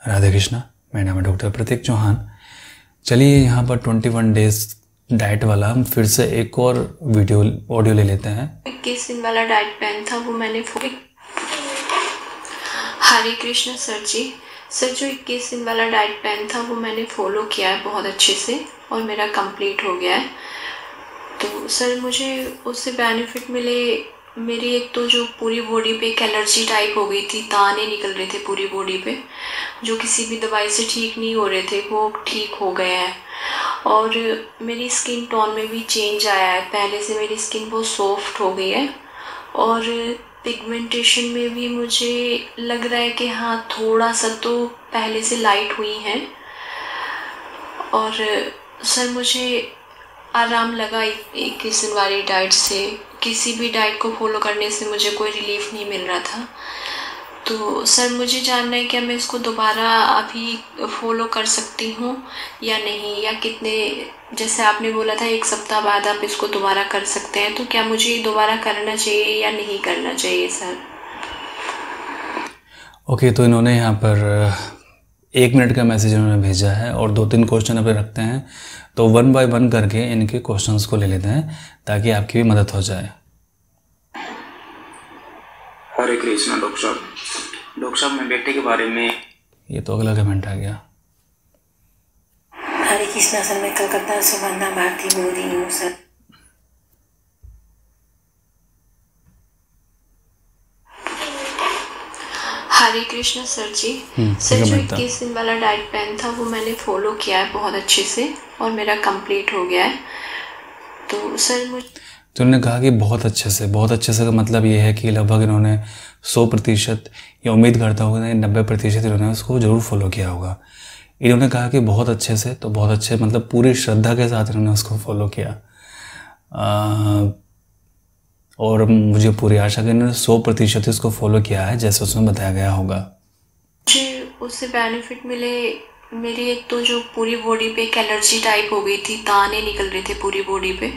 राधे कृष्णा। मेरा नाम है डॉक्टर प्रतीक चौहान। चलिए यहाँ पर 21 डेज डाइट वाला हम फिर से एक और ऑडियो ले लेते हैं। 21 दिन वाला डाइट प्लान था वो मैंने हरे कृष्णा सर जी। सर जो 21 दिन वाला डाइट प्लान था वो मैंने फॉलो किया है बहुत अच्छे से और मेरा कंप्लीट हो गया है। तो सर मुझे उससे बेनिफिट मिले। मेरी एक तो जो पूरी बॉडी पे एक एलर्जी टाइप हो गई थी, दाने निकल रहे थे पूरी बॉडी पे, जो किसी भी दवाई से ठीक नहीं हो रहे थे, वो ठीक हो गए हैं। और मेरी स्किन टोन में भी चेंज आया है, पहले से मेरी स्किन बहुत सॉफ्ट हो गई है। और पिगमेंटेशन में भी मुझे लग रहा है कि हाँ थोड़ा सा तो पहले से लाइट हुई है। और सर मुझे आराम लगा 21 दिन वाली डाइट से। किसी भी डाइट को फॉलो करने से मुझे कोई रिलीफ नहीं मिल रहा था। तो सर मुझे जानना है क्या मैं इसको दोबारा अभी फॉलो कर सकती हूँ या नहीं, या कितने, जैसे आपने बोला था 1 सप्ताह बाद आप इसको दोबारा कर सकते हैं, तो क्या मुझे दोबारा करना चाहिए या नहीं करना चाहिए सर? ओके, तो इन्होंने यहाँ पर 1 मिनट का मैसेज इन्होंने भेजा है और 2-3 क्वेश्चन अभी रखते हैं। तो 1 बाय 1 करके इनके क्वेश्चंस को ले लेते हैं ताकि आपकी भी मदद हो जाए। हरे कृष्णा डॉक्टर साहब। डॉक्टर साहब मैं बेटे के बारे में, ये तो अगला कमेंट आ गया। हरे कृष्णा सर, मैं कलकत्ता सुगंधा भारती बोल रही हूँ सर। हरे कृष्णा सर जी। सर जो 21 दिन वाला डाइट प्लान था वो मैंने फॉलो किया है बहुत अच्छे से और मेरा कंप्लीट हो गया है। तो सर तो उन्होंने कहा कि बहुत अच्छे से का मतलब ये है कि लगभग इन्होंने 100% या उम्मीद करता हूँ 90% इन्होंने उसको ज़रूर फॉलो किया होगा। इन्होंने कहा कि बहुत अच्छे से, तो बहुत अच्छे मतलब पूरी श्रद्धा के साथ इन्होंने उसको फॉलो किया। और मुझे पूरी आशा है कि इन्होंने 100% इसको फॉलो किया है जैसे उसमें बताया गया होगा। मुझे उससे बेनिफिट मिले। मेरी एक तो जो पूरी बॉडी पे एक एलर्जी टाइप हो गई थी, दाने निकल रहे थे पूरी बॉडी पे,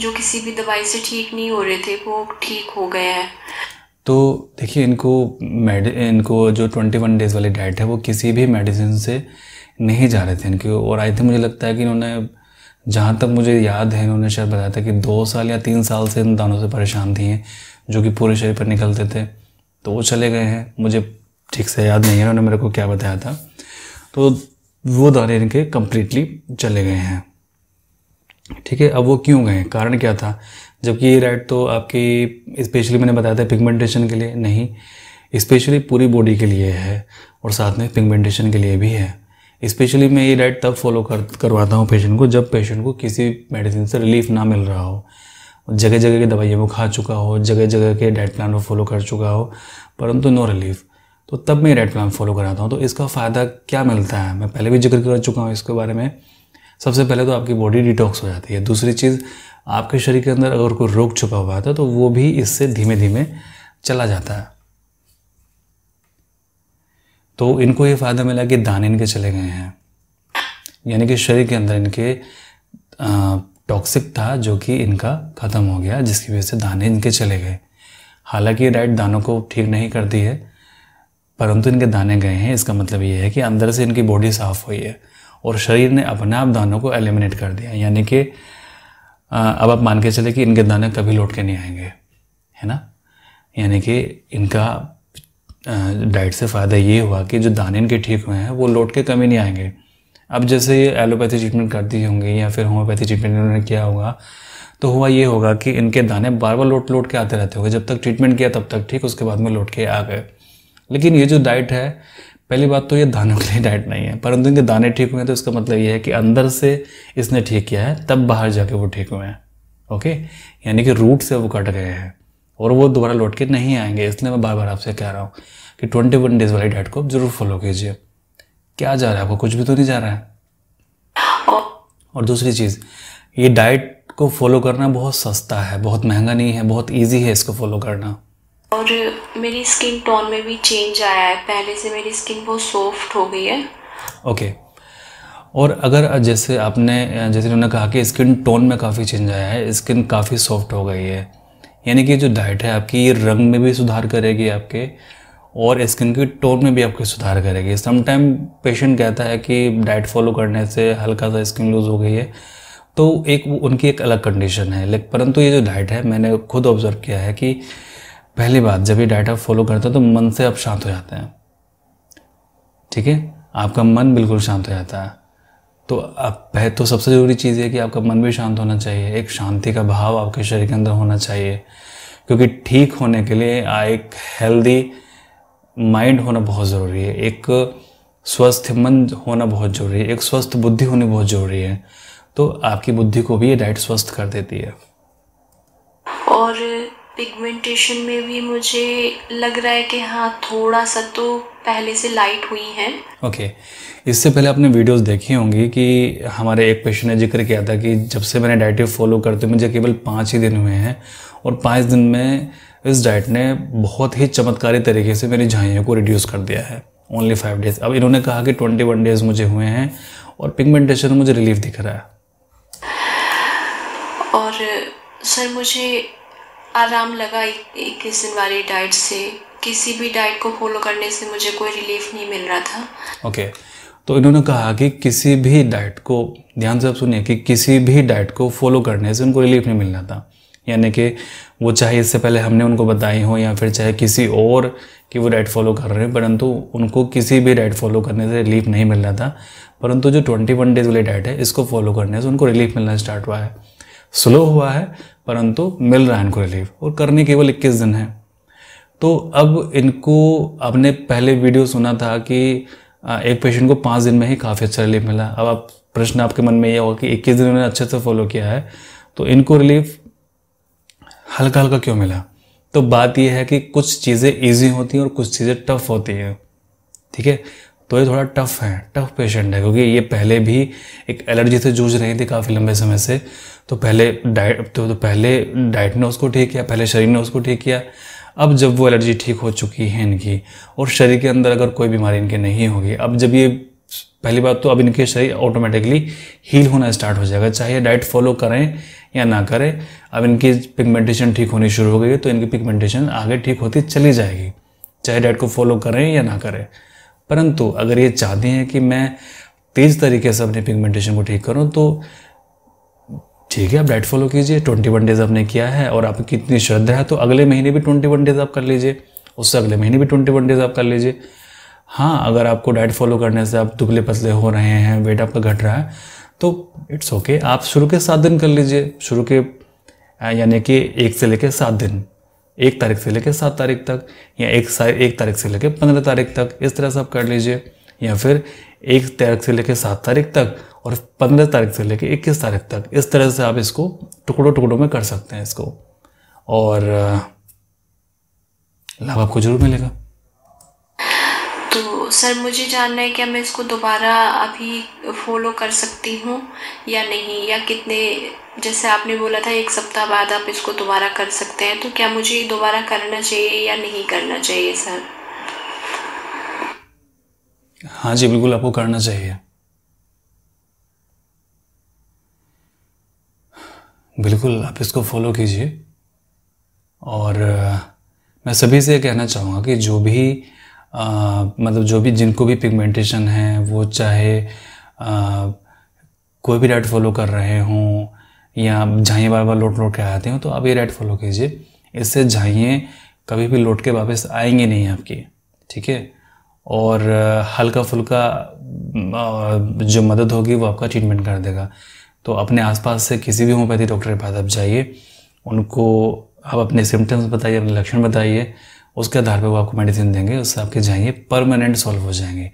जो किसी भी दवाई से ठीक नहीं हो रहे थे, वो ठीक हो गए हैं। तो देखिए इनको जो 21 डेज़ वाली डाइट है वो किसी भी मेडिसिन से नहीं जा रहे थे इनके। और आई थिंक मुझे लगता है कि इन्होंने, जहाँ तक मुझे याद है, इन्होंने शायद बताया था कि 2 साल या 3 साल से इन दानों से परेशान थी हैं जो कि पूरे शरीर पर निकलते थे। तो वो चले गए हैं, मुझे ठीक से याद नहीं है उन्होंने मेरे को क्या बताया था। तो वो दाने इनके कम्प्लीटली चले गए हैं। ठीक है, अब वो क्यों गए, कारण क्या था? जबकि ये डाइट तो आपकी स्पेशली मैंने बताया था पिगमेंटेशन के लिए नहीं, स्पेशली पूरी बॉडी के लिए है और साथ में पिगमेंटेशन के लिए भी है। स्पेशली मैं ये डाइट तब फॉलो करवाता हूँ पेशेंट को जब पेशेंट को किसी मेडिसिन से रिलीफ ना मिल रहा हो, जगह जगह की दवाइयाँ वो खा चुका हो, जगह जगह के डाइट प्लान वो फॉलो कर चुका हो, परंतु नो रिलीफ, तो तब मैं डाइट प्लान फॉलो कराता हूँ। तो इसका फ़ायदा क्या मिलता है मैं पहले भी जिक्र कर चुका हूँ इसके बारे में। सबसे पहले तो आपकी बॉडी डिटॉक्स हो जाती है। दूसरी चीज़, आपके शरीर के अंदर अगर कोई रोग छुपा हुआ था तो वो भी इससे धीमे धीमे चला जाता है। तो इनको ये फ़ायदा मिला कि दाने इनके चले गए हैं, यानी कि शरीर के अंदर इनके टॉक्सिक था जो कि इनका ख़त्म हो गया, जिसकी वजह से दाने इनके चले गए। हालांकि ये डाइट दानों को ठीक नहीं करती है, परंतु इनके दाने गए हैं। इसका मतलब ये है कि अंदर से इनकी बॉडी साफ़ हुई है और शरीर ने अपने आप दानों को एलिमिनेट कर दिया। यानी कि अब आप मान के चले कि इनके दाने कभी लौट के नहीं आएंगे, है ना। यानी कि इनका डाइट से फ़ायदा ये हुआ कि जो दाने इनके ठीक हुए हैं वो लौट के कभी नहीं आएंगे। अब जैसे ये एलोपैथी ट्रीटमेंट करती होंगी या फिर होम्योपैथी ट्रीटमेंट इन्होंने किया होगा, तो हुआ ये होगा कि इनके दाने बार बार लौट के आते रहते होंगे। जब तक ट्रीटमेंट किया तब तक ठीक, उसके बाद में लौट के आ गए। लेकिन ये जो डाइट है, पहली बात तो ये दानों के लिए डाइट नहीं है, परंतु इनके दाने ठीक हुए हैं तो इसका मतलब ये है कि अंदर से इसने ठीक किया है, तब बाहर जाके वो ठीक हुए हैं। ओके, यानी कि रूट से वो कट गए हैं और वो दोबारा लौट के नहीं आएंगे। इसलिए मैं बार बार आपसे कह रहा हूँ कि 21 डेज़ वाली डाइट को ज़रूर फॉलो कीजिए। क्या जा रहा है आपको? कुछ भी तो नहीं जा रहा है। और दूसरी चीज़, ये डाइट को फॉलो करना बहुत सस्ता है, बहुत महंगा नहीं है, बहुत ईजी है इसको फॉलो करना। और मेरी स्किन टोन में भी चेंज आया है, पहले से मेरी स्किन बहुत सॉफ्ट हो गई है। ओके, और अगर जैसे उन्होंने कहा कि स्किन टोन में काफ़ी चेंज आया है, स्किन काफ़ी सॉफ्ट हो गई है, यानी कि जो डाइट है आपकी ये रंग में भी सुधार करेगी आपके, और स्किन की टोन में भी आपके सुधार करेगी। समटाइम पेशेंट कहता है कि डाइट फॉलो करने से हल्का सा स्किन लूज हो गई है, तो उनकी एक अलग कंडीशन है। लेकिन परंतु ये जो डाइट है, मैंने खुद ऑब्जर्व किया है कि पहली बात, जब ये डाइट आप फॉलो करते हो तो मन से आप शांत हो जाते हैं। ठीक है, आपका मन बिल्कुल शांत हो जाता है। तो सबसे ज़रूरी चीज़ है कि आपका मन भी शांत होना चाहिए, एक शांति का भाव आपके शरीर के अंदर होना चाहिए, क्योंकि ठीक होने के लिए एक हेल्दी माइंड होना बहुत ज़रूरी है, एक स्वस्थ मन होना बहुत ज़रूरी है, एक स्वस्थ बुद्धि होनी बहुत ज़रूरी है। तो आपकी बुद्धि को भी ये डाइट स्वस्थ कर देती है। और पिगमेंटेशन में भी मुझे लग रहा है कि हाँ, थोड़ा सा तो पहले से लाइट हुई है। ओके, इससे पहले आपने वीडियोस देखी होंगी कि हमारे एक पेशेंट ने जिक्र किया था कि जब से मैंने डाइट फॉलो करते मुझे केवल 5 ही दिन हुए हैं, और 5 दिन में इस डाइट ने बहुत ही चमत्कारी तरीके से मेरी झाइयों को रिड्यूस कर दिया है। Only 5 days. अब इन्होंने कहा कि 21 डेज़ मुझे हुए हैं और पिगमेंटेशन में मुझे रिलीफ दिख रहा है। और सर, मुझे आराम लगा 21 दिन वाली डाइट से। किसी भी डाइट को फॉलो करने से मुझे कोई रिलीफ नहीं मिल रहा था। ओके, तो इन्होंने कहा कि किसी भी डाइट को, ध्यान से आप सुनिए, कि किसी भी डाइट को फॉलो करने से उनको रिलीफ नहीं मिल रहा था। यानी कि वो चाहे इससे पहले हमने उनको बताई हो या फिर चाहे किसी और कि वो डाइट फॉलो कर रहे हैं, परंतु उनको किसी भी डाइट फॉलो करने से रिलीफ नहीं मिल रहा था। परंतु जो 21 डेज़ वाली डाइट है, इसको फॉलो करने से उनको रिलीफ मिलना स्टार्ट हुआ है। स्लो हुआ है परंतु मिल रहा है इनको रिलीफ, और करने केवल 21 दिन है। तो अब इनको, आपने पहले वीडियो सुना था कि एक पेशेंट को 5 दिन में ही काफ़ी अच्छा रिलीफ मिला। अब आप प्रश्न आपके मन में ये होगा कि 21 दिन उन्होंने अच्छे से फॉलो किया है तो इनको रिलीफ हल्का हल्का क्यों मिला। तो बात यह है कि कुछ चीज़ें ईजी होती हैं और कुछ चीज़ें टफ होती हैं। ठीक है, तो ये थोड़ा टफ है, टफ पेशेंट है, क्योंकि ये पहले भी एक एलर्जी से जूझ रही थी काफ़ी लंबे समय से। तो पहले डाइट ने उसको ठीक किया, पहले शरीर ने उसको ठीक किया। अब जब वो एलर्जी ठीक हो चुकी है इनकी, और शरीर के अंदर अगर कोई बीमारी इनके नहीं होगी, अब जब ये, पहली बात तो अब इनके शरीर ऑटोमेटिकली हील होना स्टार्ट हो जाएगा, चाहे डाइट फॉलो करें या ना करें। अब इनकी पिगमेंटेशन ठीक होनी शुरू हो गई है, तो इनकी पिगमेंटेशन आगे ठीक होती चली जाएगी, चाहे डाइट को फॉलो करें या ना करें। परंतु अगर ये चाहते हैं कि मैं तेज़ तरीके से अपने पिगमेंटेशन को ठीक करूं, तो ठीक है, आप डाइट फॉलो कीजिए। 21 डेज़ आपने किया है और आपकी कितनी श्रद्धा है तो अगले महीने भी 21 डेज़ आप कर लीजिए, उससे अगले महीने भी 21 डेज़ आप कर लीजिए। हाँ, अगर आपको डाइट फॉलो करने से आप दुबले पतले हो रहे हैं, वेट आपका घट रहा है, तो इट्स ओके, आप शुरू के 7 दिन कर लीजिए। शुरू के यानी कि 1 से लेकर 7 दिन, 1 तारीख से लेकर 7 तारीख तक, या 1 तारीख से लेकर 15 तारीख तक, इस तरह से आप कर लीजिए। या फिर 1 तारीख से लेकर 7 तारीख तक और 15 तारीख से लेकर 21 तारीख तक, इस तरह से आप इसको टुकड़ों में कर सकते हैं इसको, और लाभ आपको जरूर मिलेगा। तो सर, मुझे जानना है क्या मैं इसको दोबारा अभी फॉलो कर सकती हूँ या नहीं, या कितने, जैसे आपने बोला था 1 सप्ताह बाद आप इसको दोबारा कर सकते हैं, तो क्या मुझे दोबारा करना चाहिए या नहीं करना चाहिए सर? हाँ जी, बिल्कुल आपको करना चाहिए, बिल्कुल आप इसको फॉलो कीजिए। और मैं सभी से कहना चाहूँगा कि जो भी मतलब जो भी जिनको भी पिगमेंटेशन है, वो चाहे कोई भी डाइट फॉलो कर रहे हों या झाइयाँ बार बार लौट के आते हो, तो आप ये डाइट फॉलो कीजिए। इससे झाइयाँ कभी भी लौट के वापस आएंगी नहीं आपकी। ठीक है, और हल्का फुल्का जो मदद होगी वो आपका ट्रीटमेंट कर देगा। तो अपने आसपास से किसी भी होम्योपैथी डॉक्टर के पास आप जाइए, उनको आप अपने सिम्टम्स बताइए, अपने लक्षण बताइए, उसके आधार पे वो आपको मेडिसिन देंगे, उससे आपके झाइयाँ परमानेंट सॉल्व हो जाएंगे।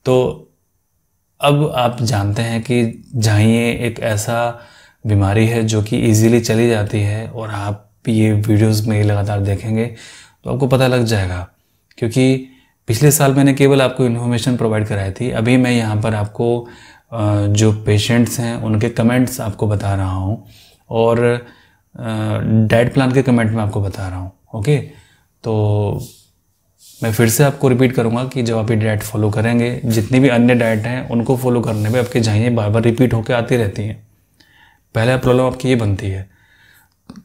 तो अब आप जानते हैं कि झाइयाँ एक ऐसा बीमारी है जो कि इजीली चली जाती है, और आप ये वीडियोस में लगातार देखेंगे तो आपको पता लग जाएगा। क्योंकि पिछले साल मैंने केवल आपको इन्फॉर्मेशन प्रोवाइड कराई थी, अभी मैं यहाँ पर आपको जो पेशेंट्स हैं उनके कमेंट्स आपको बता रहा हूँ, और डाइट प्लान के कमेंट में आपको बता रहा हूँ। ओके, तो मैं फिर से आपको रिपीट करूँगा कि जब आप ये डाइट फॉलो करेंगे, जितनी भी अन्य डाइट हैं उनको फॉलो करने में आपकी झाइयाँ बार बार रिपीट होकर आती रहती हैं। पहला प्रॉब्लम आपकी ये बनती है,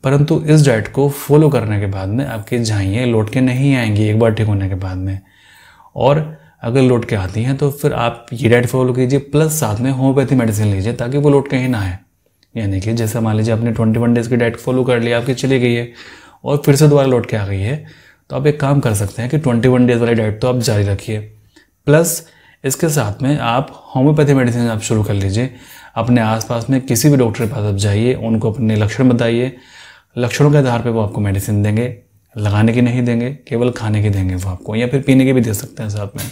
परंतु इस डाइट को फॉलो करने के बाद में आपकी झाइयाँ लौट के नहीं आएंगी एक बार ठीक होने के बाद में। और अगर लौट के आती हैं तो फिर आप ये डाइट फॉलो कीजिए प्लस साथ में होम्योपैथी मेडिसिन लीजिए ताकि वो लौट के ही ना आए। यानी कि जैसे मान लीजिए आपने 21 डेज़ की डाइट फॉलो कर लिया, आपकी चली गई है और फिर से दोबारा लौट के आ गई है, तो आप एक काम कर सकते हैं कि 21 डेज़ वाली डाइट तो आप जारी रखिए, प्लस इसके साथ में आप होम्योपैथी मेडिसिन आप शुरू कर लीजिए। अपने आसपास में किसी भी डॉक्टर के पास आप जाइए, उनको अपने लक्षण बताइए, लक्षणों के आधार पे वो आपको मेडिसिन देंगे, लगाने की नहीं देंगे, केवल खाने की देंगे वो आपको, या फिर पीने की भी दे सकते हैं साथ में।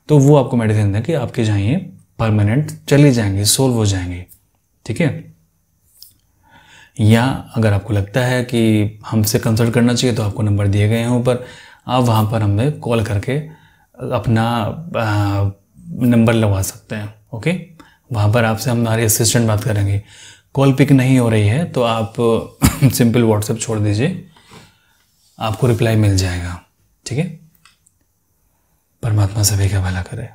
तो वो आपको मेडिसिन दें कि आपकी झाइयाँ परमानेंट चली जाएंगी, सोल्व हो जाएंगी, ठीक है। या अगर आपको लगता है कि हमसे कंसल्ट करना चाहिए तो आपको नंबर दिए गए हैं ऊपर, आप वहाँ पर हमें कॉल करके अपना नंबर लगवा सकते हैं, ओके। वहाँ पर आपसे हमारे असिस्टेंट बात करेंगे। कॉल पिक नहीं हो रही है तो आप सिंपल व्हाट्सएप छोड़ दीजिए, आपको रिप्लाई मिल जाएगा, ठीक है। परमात्मा सभी का भला करे।